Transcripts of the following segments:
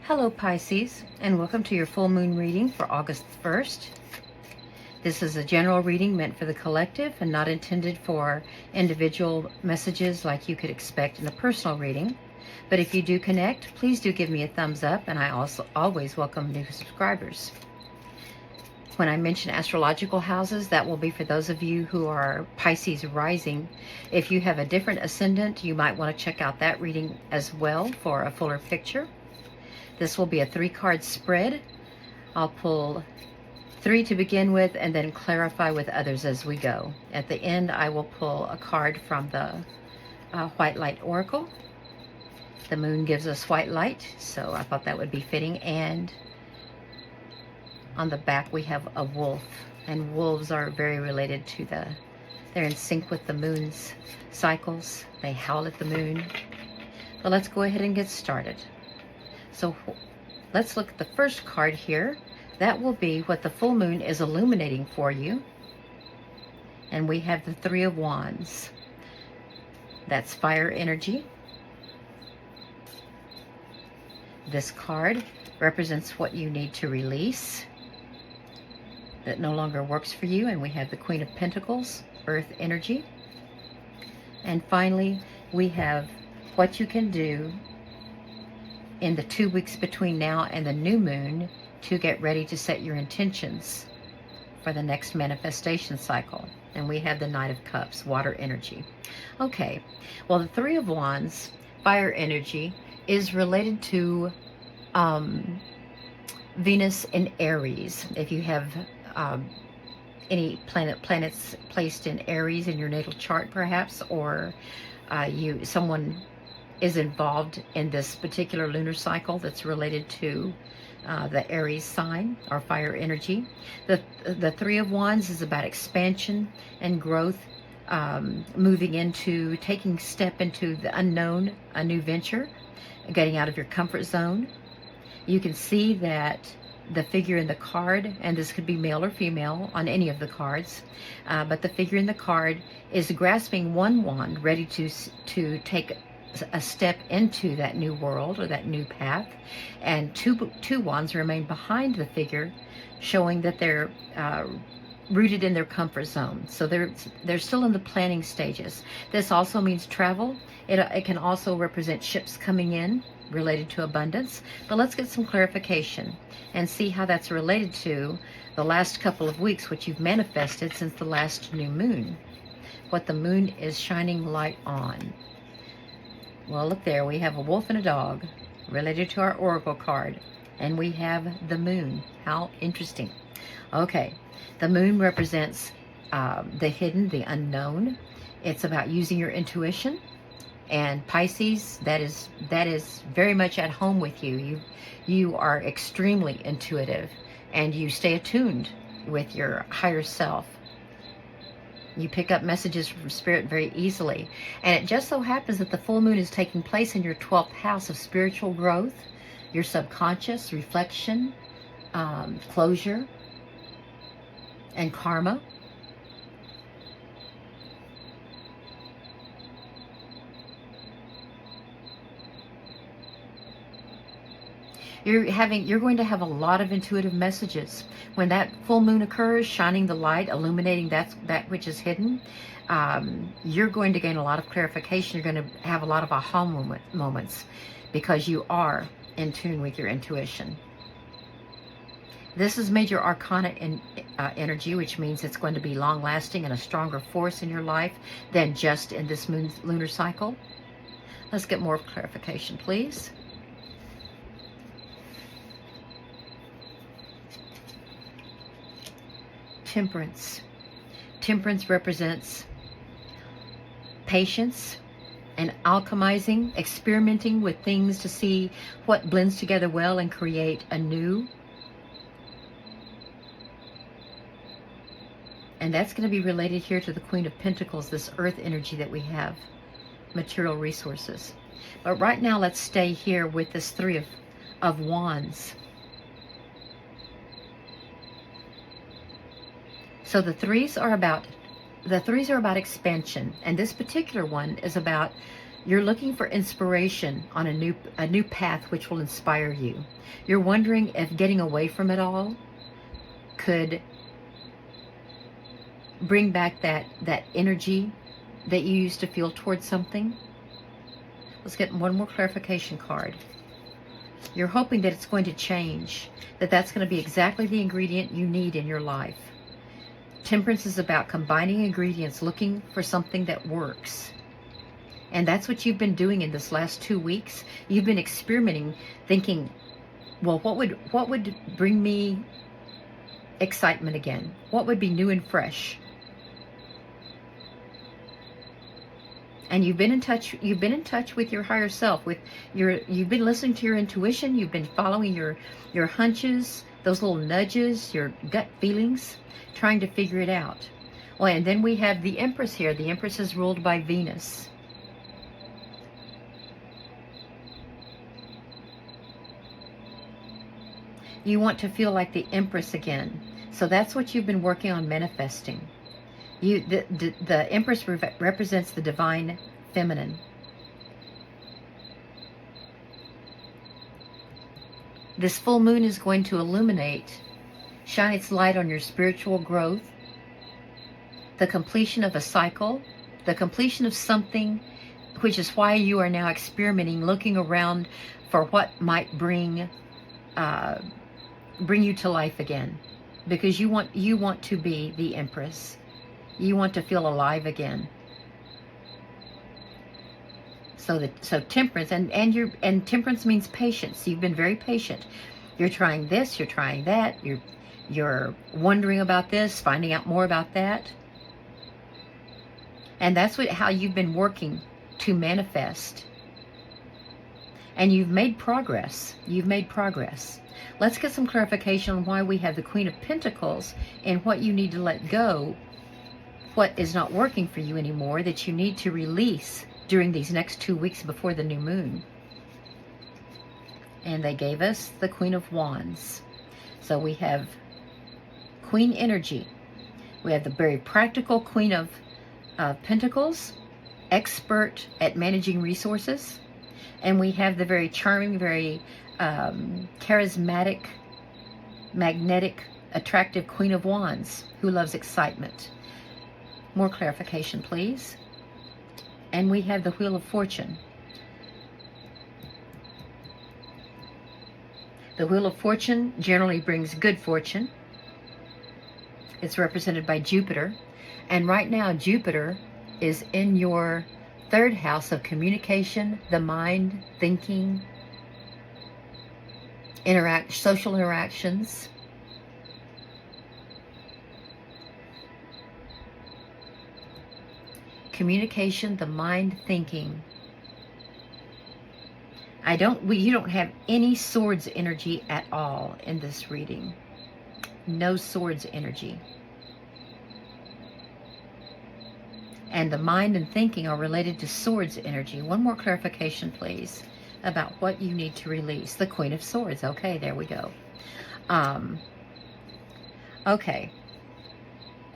Hello Pisces, and welcome to your full moon reading for August 1st. This is a general reading meant for the collective and not intended for individual messages like you could expect in a personal reading. But if you do connect, please do give me a thumbs up, and I also always welcome new subscribers. When I mention astrological houses, that will be for those of you who are Pisces rising. If you have a different ascendant, you might want to check out that reading as well for a fuller picture. This will be a 3-card spread. I'll pull 3 to begin with and then clarify with others as we go. At the end, I will pull a card from the White Light Oracle. The moon gives us white light, so I thought that would be fitting. And on the back, we have a wolf. And wolves are very related to they're in sync with the moon's cycles. They howl at the moon. But let's go ahead and get started. So let's look at the first card here. That will be what the full moon is illuminating for you. And we have the 3 of Wands. That's fire energy. This card represents what you need to release that no longer works for you. And we have the Queen of Pentacles, earth energy. And finally, we have what you can do in the 2 weeks between now and the new moon to get ready to set your intentions for the next manifestation cycle. And we have the Knight of Cups, water energy. Okay, well, the 3 of Wands, fire energy, is related to Venus in Aries. If you have any planets placed in Aries in your natal chart, perhaps, or someone is involved in this particular lunar cycle that's related to the Aries sign or fire energy. The 3 of Wands is about expansion and growth, moving into, taking step into the unknown, a new venture, getting out of your comfort zone. You can see that the figure in the card, and this could be male or female on any of the cards, but the figure in the card is grasping one wand, ready to take a step into that new world or that new path, and two wands remain behind the figure, showing that they're rooted in their comfort zone. So they're still in the planning stages. This also means travel. It can also represent ships coming in related to abundance. But let's get some clarification and see how that's related to the last couple of weeks, which you've manifested since the last new moon, what the moon is shining light on. Well, look there, we have a wolf and a dog related to our oracle card, and we have the moon. How interesting. Okay, the moon represents the hidden, the unknown. It's about using your intuition. And Pisces, that is very much at home with you. You are extremely intuitive, and you stay attuned with your higher self. You pick up messages from Spirit very easily. And it just so happens that the full moon is taking place in your 12th house of spiritual growth, your subconscious, reflection, closure, and karma. You're going to have a lot of intuitive messages. When that full moon occurs, shining the light, illuminating that which is hidden, you're going to gain a lot of clarification. You're going to have a lot of aha moments because you are in tune with your intuition. This is major arcana energy, which means it's going to be long-lasting and a stronger force in your life than just in this moon's lunar cycle. Let's get more clarification, please. Temperance. Temperance represents patience and alchemizing, experimenting with things to see what blends together well and create anew. And that's going to be related here to the Queen of Pentacles, this earth energy that we have, material resources. But right now, let's stay here with this 3 of Wands. So the threes are about expansion, and this particular one is about You're looking for inspiration on a new path which will inspire you. You're wondering if getting away from it all could bring back that energy that you used to feel towards something. Let's get one more clarification card. You're hoping that it's going to change, that that's going to be exactly the ingredient you need in your life. Temperance is about combining ingredients, looking for something that works. And that's what you've been doing in this last 2 weeks. You've been experimenting, thinking, well, what would bring me excitement again? What would be new and fresh? And you've been in touch with your higher self, you've been listening to your intuition, you've been following your hunches, those little nudges, your gut feelings, trying to figure it out. Well, and then we have the Empress here. The Empress is ruled by Venus. You want to feel like the Empress again. So that's what you've been working on manifesting. The Empress represents the divine feminine. This full moon is going to illuminate, shine its light on your spiritual growth, the completion of a cycle, the completion of something, which is why you are now experimenting, looking around for what might bring you to life again, because you want to be the Empress. You want to feel alive again. So temperance and temperance means patience. You've been very patient. You're trying this, you're trying that, you're wondering about this, finding out more about that. And that's how you've been working to manifest. And you've made progress. You've made progress. Let's get some clarification on why we have the Queen of Pentacles and what you need to let go, what is not working for you anymore, that you need to release during these next 2 weeks before the new moon. And they gave us the Queen of Wands. So we have Queen energy. We have the very practical Queen of Pentacles, expert at managing resources. And we have the very charming, very charismatic, magnetic, attractive Queen of Wands, who loves excitement. More clarification, please. And we have the Wheel of Fortune. The Wheel of Fortune generally brings good fortune. It's represented by Jupiter. And right now, Jupiter is in your third house of communication, the mind, thinking, social interactions. Communication, the mind, thinking. You don't have any swords energy at all in this reading. No swords energy. And the mind and thinking are related to swords energy. One more clarification, please, about what you need to release. The Queen of Swords. Okay, there we go. Okay.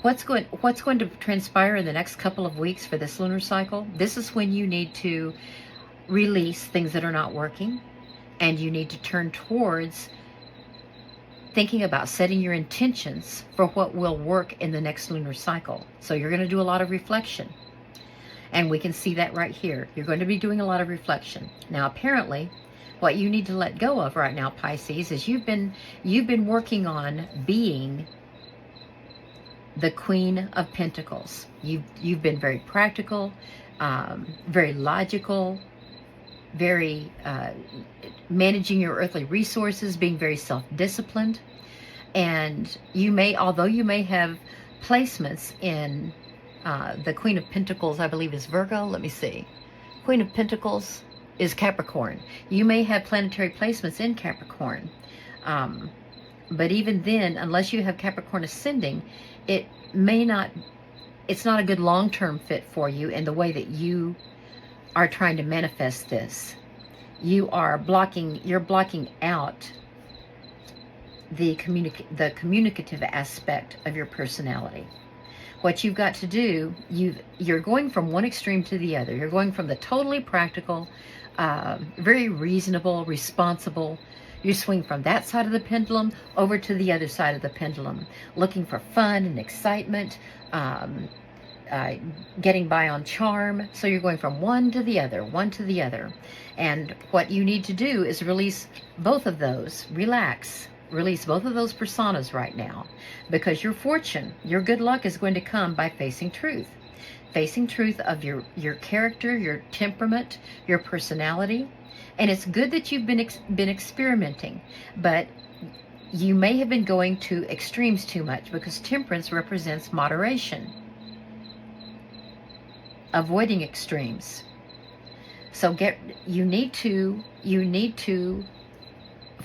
What's going to transpire in the next couple of weeks for this lunar cycle? This is when you need to release things that are not working, and you need to turn towards thinking about setting your intentions for what will work in the next lunar cycle. So you're going to do a lot of reflection. And we can see that right here. You're going to be doing a lot of reflection. Now, apparently, what you need to let go of right now, Pisces, is you've been working on being the Queen of Pentacles. You've been very practical, very logical, very managing your earthly resources, being very self-disciplined. And although you may have placements in the Queen of Pentacles, I believe is Virgo. Let me see. Queen of Pentacles is Capricorn. You may have planetary placements in Capricorn. But even then, unless you have Capricorn ascending, it's not a good long-term fit for you in the way that you are trying to manifest this. You're blocking out the communicative aspect of your personality. What you've got to do, you're going from one extreme to the other. You're going from the totally practical, very reasonable, responsible. You swing from that side of the pendulum over to the other side of the pendulum, looking for fun and excitement, getting by on charm. So you're going from one to the other, one to the other. And what you need to do is release both of those. Relax. Release both of those personas right now, because your fortune, your good luck is going to come by facing truth. Facing truth of your character, your temperament, your personality. And it's good that you've been experimenting, but you may have been going to extremes too much, because temperance represents moderation, avoiding extremes. So you need to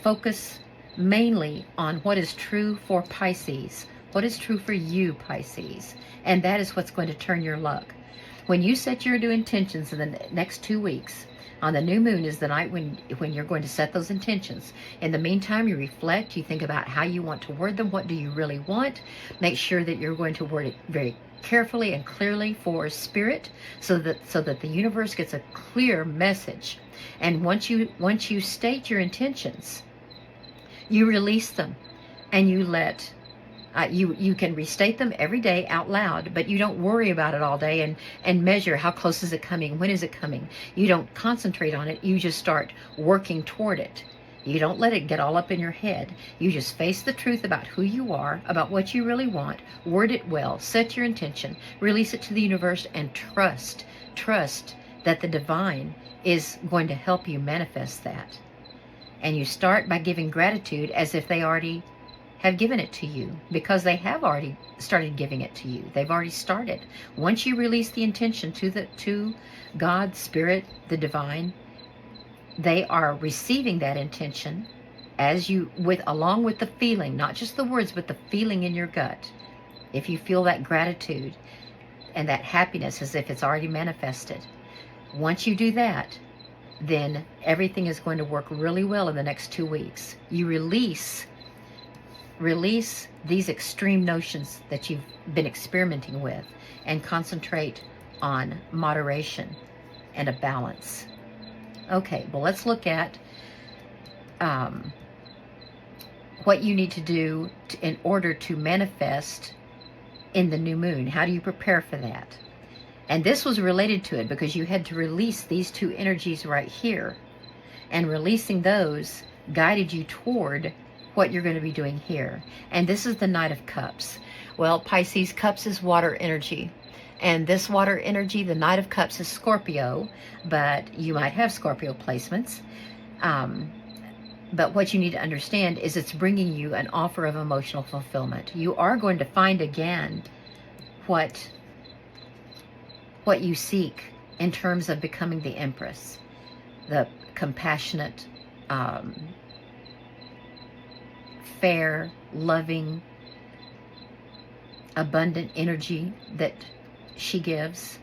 focus mainly on what is true for Pisces, what is true for you, Pisces, and that is what's going to turn your luck. When you set your new intentions in the next 2 weeks, on the new moon is the night when you're going to set those intentions. In the meantime, you reflect, you think about how you want to word them, what do you really want. Make sure that you're going to word it very carefully and clearly for spirit, so that the universe gets a clear message. And once you state your intentions, you release them, and you let you can restate them every day out loud, but you don't worry about it all day and measure how close is it coming, when is it coming. You don't concentrate on it. You just start working toward it. You don't let it get all up in your head. You just face the truth about who you are, about what you really want, word it well, set your intention, release it to the universe, and trust that the divine is going to help you manifest that. And you start by giving gratitude as if they already have given it to you, because they have already started giving it to you. They've already started. Once you release the intention to God, Spirit, the divine, they are receiving that intention along with the feeling, not just the words, but the feeling in your gut. If you feel that gratitude and that happiness as if it's already manifested, once you do that, then everything is going to work really well in the next 2 weeks. You release these extreme notions that you've been experimenting with, and concentrate on moderation and a balance. Okay, well, let's look at what you need to do in order to manifest in the new moon. How do you prepare for that? And this was related to it, because you had to release these two energies right here. And releasing those guided you toward what you're going to be doing here. And this is the Knight of Cups. Well, Pisces, Cups is water energy. And this water energy, the Knight of Cups, is Scorpio, but you might have Scorpio placements. But what you need to understand is it's bringing you an offer of emotional fulfillment. You are going to find again what you seek in terms of becoming the Empress, the compassionate, fair, loving, abundant energy that she gives.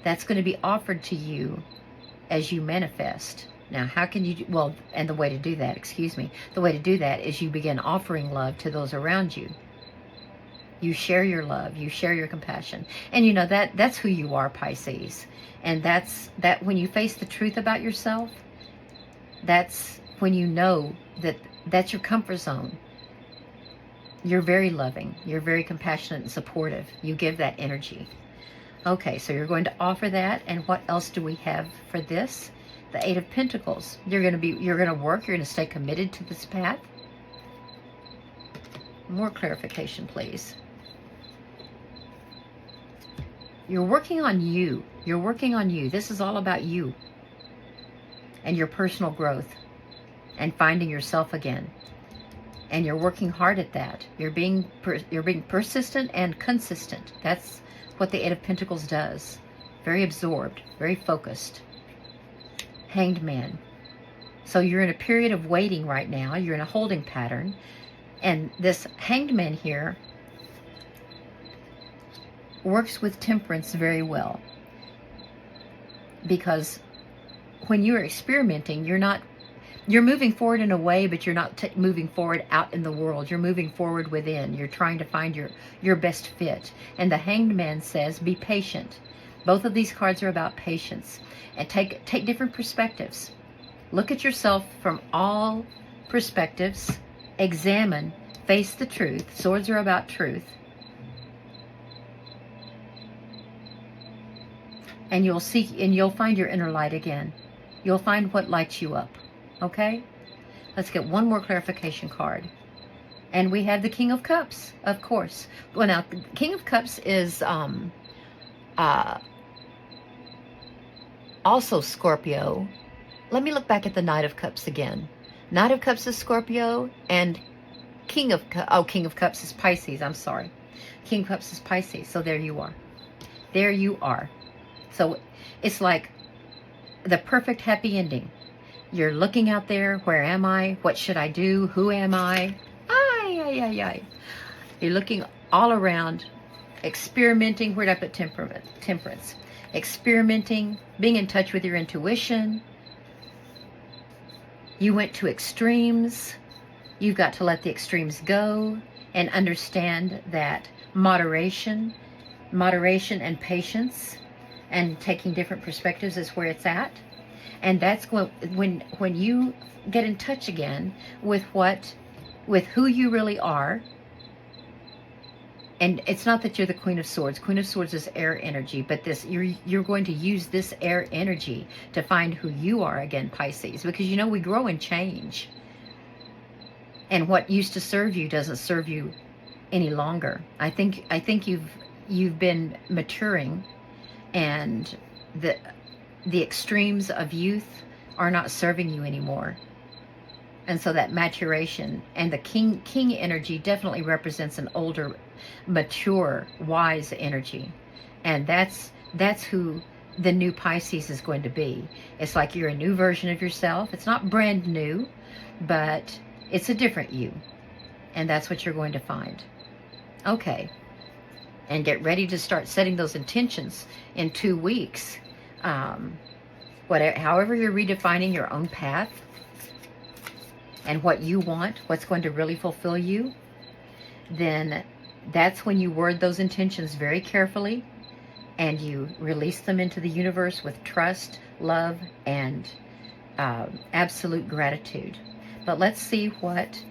That's going to be offered to you as you manifest. Now, how can you and the way to do that, the way to do that is you begin offering love to those around you. You share your love, you share your compassion. And you know that's who you are, Pisces. And that when you face the truth about yourself, that's when you know that's your comfort zone. You're very loving, you're very compassionate and supportive. You give that energy. Okay, so you're going to offer that. And what else do we have for this? The Eight of Pentacles. You're going to work, you're going to stay committed to this path. More clarification, please. You're working on you. You're working on you. This is all about you and your personal growth and finding yourself again. And you're working hard at that. You're being persistent and consistent. That's what the Eight of Pentacles does. Very absorbed, very focused. Hanged Man. So you're in a period of waiting right now. You're in a holding pattern. And this Hanged Man here works with temperance very well, because when you're experimenting, you're not You're moving forward in a way, but you're not moving forward out in the world. You're moving forward within. You're trying to find your best fit. And the Hanged Man says, be patient. Both of these cards are about patience. And take different perspectives. Look at yourself from all perspectives. Examine. Face the truth. Swords are about truth. And you'll seek, and you'll find your inner light again. You'll find what lights you up. Okay? Let's get one more clarification card. And we have the King of Cups, of course. Well, now, King of Cups is also Scorpio. Let me look back at the Knight of Cups again. Knight of Cups is Scorpio, and King of Cups is Pisces. I'm sorry. King of Cups is Pisces. So there you are. There you are. So it's like the perfect happy ending. You're looking out there. Where am I? What should I do? Who am I? Ay. You're looking all around, experimenting. Where'd I put temperance? Experimenting, being in touch with your intuition. You went to extremes. You've got to let the extremes go and understand that moderation and patience and taking different perspectives is where it's at. And that's when you get in touch again with who you really are. And it's not that you're the Queen of Swords. Queen of Swords is air energy, but you're going to use this air energy to find who you are again, Pisces, because we grow and change. And what used to serve you doesn't serve you any longer. I think you've been maturing, and the extremes of youth are not serving you anymore. And so that maturation and the king energy definitely represents an older, mature, wise energy. And that's who the new Pisces is going to be. It's like you're a new version of yourself. It's not brand new, but it's a different you. And that's what you're going to find. Okay. And get ready to start setting those intentions in 2 weeks. However you're redefining your own path and what you want, what's going to really fulfill you, then that's when you word those intentions very carefully and you release them into the universe with trust, love, and absolute gratitude. But let's see what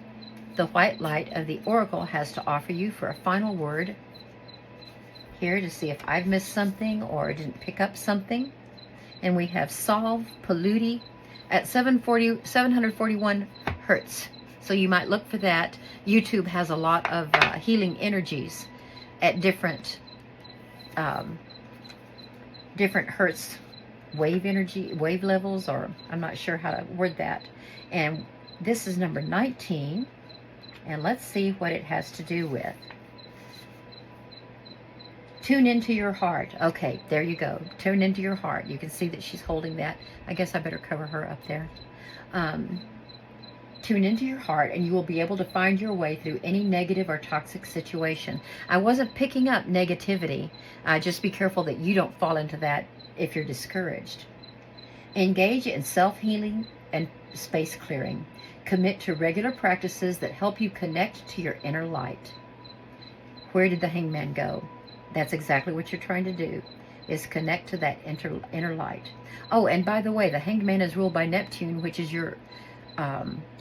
the white light of the Oracle has to offer you for a final word here, to see if I've missed something or didn't pick up something. And we have Solve Polluti at 741 hertz. So you might look for that. YouTube has a lot of healing energies at different hertz wave levels, or I'm not sure how to word that. And this is number 19. And let's see what it has to do with. Tune into your heart. Okay, there you go. Tune into your heart. You can see that she's holding that. I guess I better cover her up there. Tune into your heart, and you will be able to find your way through any negative or toxic situation. I wasn't picking up negativity. Just be careful that you don't fall into that if you're discouraged. Engage in self-healing and space clearing. Commit to regular practices that help you connect to your inner light. Where did the Hangman go? That's exactly what you're trying to do, is connect to that inner light. Oh, and by the way, the Hanged Man is ruled by Neptune, which is your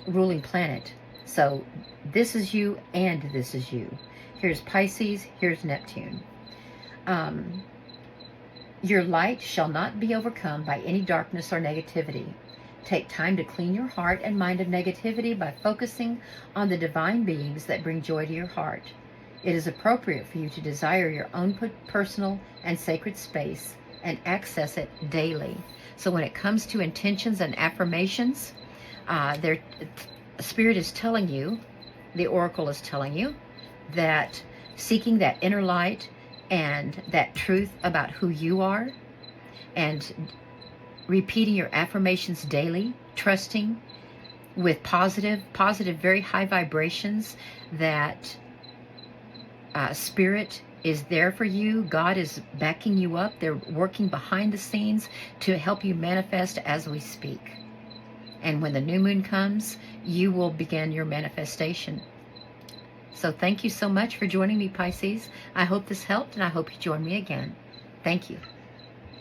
ruling planet. So this is you and this is you. Here's Pisces, here's Neptune. Your light shall not be overcome by any darkness or negativity. Take time to clean your heart and mind of negativity by focusing on the divine beings that bring joy to your heart. It is appropriate for you to desire your own personal and sacred space and access it daily. So when it comes to intentions and affirmations, Spirit is telling you, the Oracle is telling you, that seeking that inner light and that truth about who you are, and repeating your affirmations daily, trusting with positive, very high vibrations that Spirit is there for you. God is backing you up. They're working behind the scenes to help you manifest as we speak. And when the new moon comes, you will begin your manifestation. So thank you so much for joining me, Pisces. I hope this helped, and I hope you join me again. Thank you.